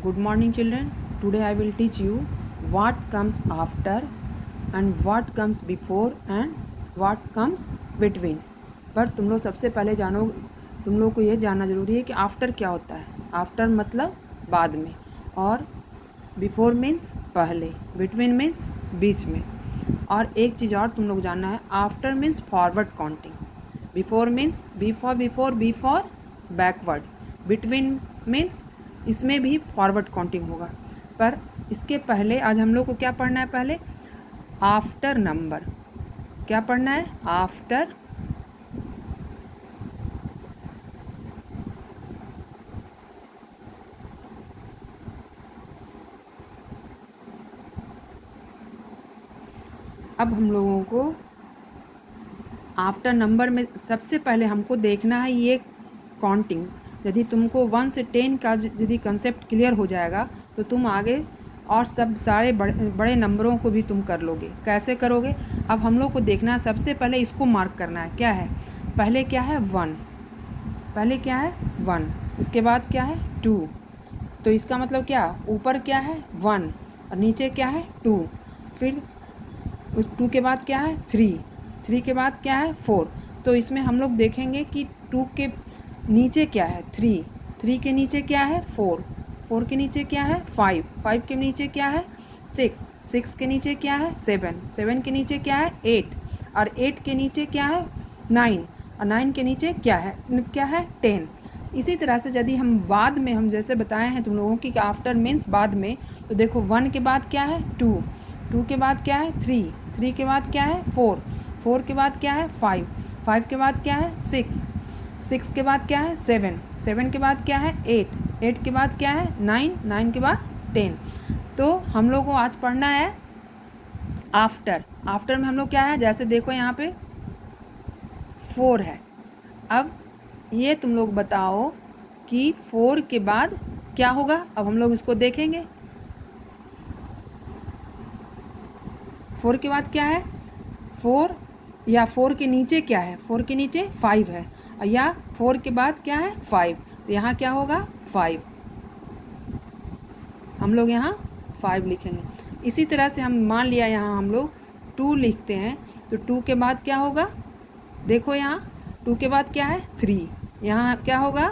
Good morning children. Today I will teach you what comes after and what comes before and what comes between. पर तुम लोग सबसे पहले जानो, तुम लोग को ये जानना ज़रूरी है कि आफ्टर क्या होता है. आफ्टर मतलब बाद में, और बिफोर मीन्स पहले, बिटवीन मीन्स बीच में. और एक चीज़ और तुम लोग जानना है, after means forward counting, before means B for backward, between means इसमें भी फॉरवर्ड काउंटिंग होगा. पर इसके पहले आज हम लोग को क्या पढ़ना है, पहले आफ्टर नंबर. क्या पढ़ना है? आफ्टर अब हम लोगों को आफ्टर नंबर में सबसे पहले हमको देखना है ये काउंटिंग. यदि तुमको 1 से 10 का यदि कंसेप्ट क्लियर हो जाएगा तो तुम आगे और सब सारे बड़े नंबरों को भी तुम कर लोगे. कैसे करोगे? अब हम लोग को देखना है, सबसे पहले इसको मार्क करना है. क्या है? पहले क्या है? 1. पहले क्या है? 1. इसके बाद क्या है? 2. तो इसका मतलब क्या? ऊपर क्या है? 1 और नीचे क्या है? 2. फिर उस 2 के बाद क्या है? 3. 3 के बाद क्या है? 4. तो इसमें हम लोग देखेंगे कि 2 के नीचे क्या है? 3. 3 के नीचे क्या है? 4. 4 के नीचे क्या है? 5. 5 के नीचे क्या है? 6. 6 के नीचे क्या है? 7. 7 के नीचे क्या है? 8. और 8 के नीचे क्या है? 9. और 9 के नीचे क्या है? 10. इसी तरह से यदि हम बाद में, हम जैसे बताए हैं तुम लोगों की आफ्टर मीन्स बाद में, तो देखो 1 के बाद क्या है? 2. 2 के बाद क्या है? 3. 3 के बाद क्या है? 4. 4 के बाद क्या है? 5. 5 के बाद क्या है? 6. 6 के बाद क्या है? 7. 7 के बाद क्या है? 8. 8 के बाद क्या है? 9. 9 के बाद 10. तो हम लोग को आज पढ़ना है आफ्टर. आफ्टर में हम लोग क्या है, जैसे देखो यहाँ पे 4 है. अब ये तुम लोग बताओ कि 4 के बाद क्या होगा. अब हम लोग इसको देखेंगे. 4 के बाद क्या है? 4 या 4 के नीचे क्या है? 4 के नीचे 5 है. या 4 के बाद क्या है? 5. तो यहाँ क्या होगा? 5. हम लोग यहाँ 5 लिखेंगे. इसी तरह से हम मान लिया यहाँ हम लोग 2 लिखते हैं, तो 2 के बाद क्या होगा? देखो यहाँ 2 के बाद क्या है? 3. यहाँ क्या होगा?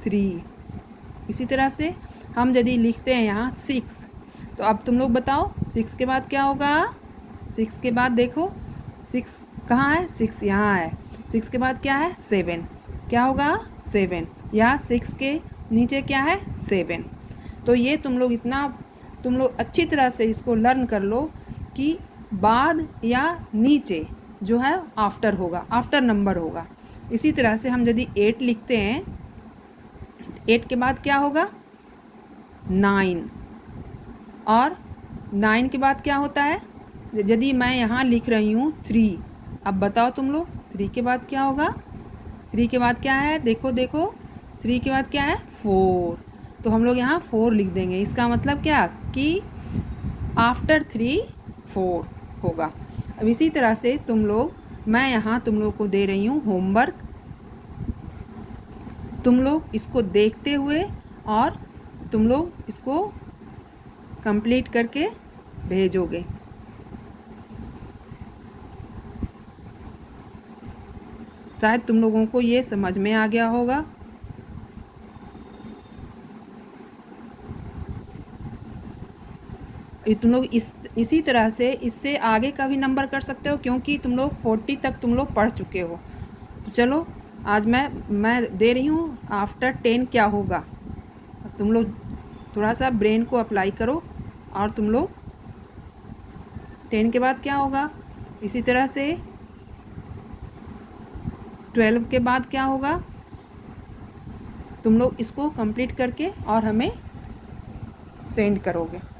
3. इसी तरह से हम यदि लिखते हैं यहाँ 6, तो अब तुम लोग बताओ 6 के बाद क्या होगा? 6 के बाद देखो 6 कहाँ है? 6 यहाँ है. 6 के बाद क्या है? 7. क्या होगा? 7. या 6 के नीचे क्या है? 7. तो ये तुम लोग अच्छी तरह से इसको लर्न कर लो कि बाद या नीचे जो है आफ्टर होगा, आफ्टर नंबर होगा. इसी तरह से हम यदि 8 लिखते हैं, 8 के बाद क्या होगा? 9. और 9 के बाद क्या होता है? यदि मैं यहाँ लिख रही हूँ 3, अब बताओ तुम लोग 3 के बाद क्या होगा? 3 के बाद क्या है? देखो 3 के बाद क्या है? 4. तो हम लोग यहाँ 4 लिख देंगे. इसका मतलब क्या कि आफ्टर 3 4 होगा. अब इसी तरह से मैं यहाँ तुम लोग को दे रही हूँ होमवर्क. तुम लोग इसको देखते हुए और तुम लोग इसको कंप्लीट करके भेजोगे. शायद तुम लोगों को ये समझ में आ गया होगा. तुम लोग इसी तरह से इससे आगे का भी नंबर कर सकते हो, क्योंकि तुम लोग 40 तक तुम लोग पढ़ चुके हो. तो चलो आज मैं दे रही हूँ आफ्टर 10 क्या होगा. तुम लोग थोड़ा सा ब्रेन को अप्लाई करो और तुम लोग 10 के बाद क्या होगा. इसी तरह से 12 के बाद क्या होगा. तुम लोग इसको कंप्लीट करके और हमें सेंड करोगे.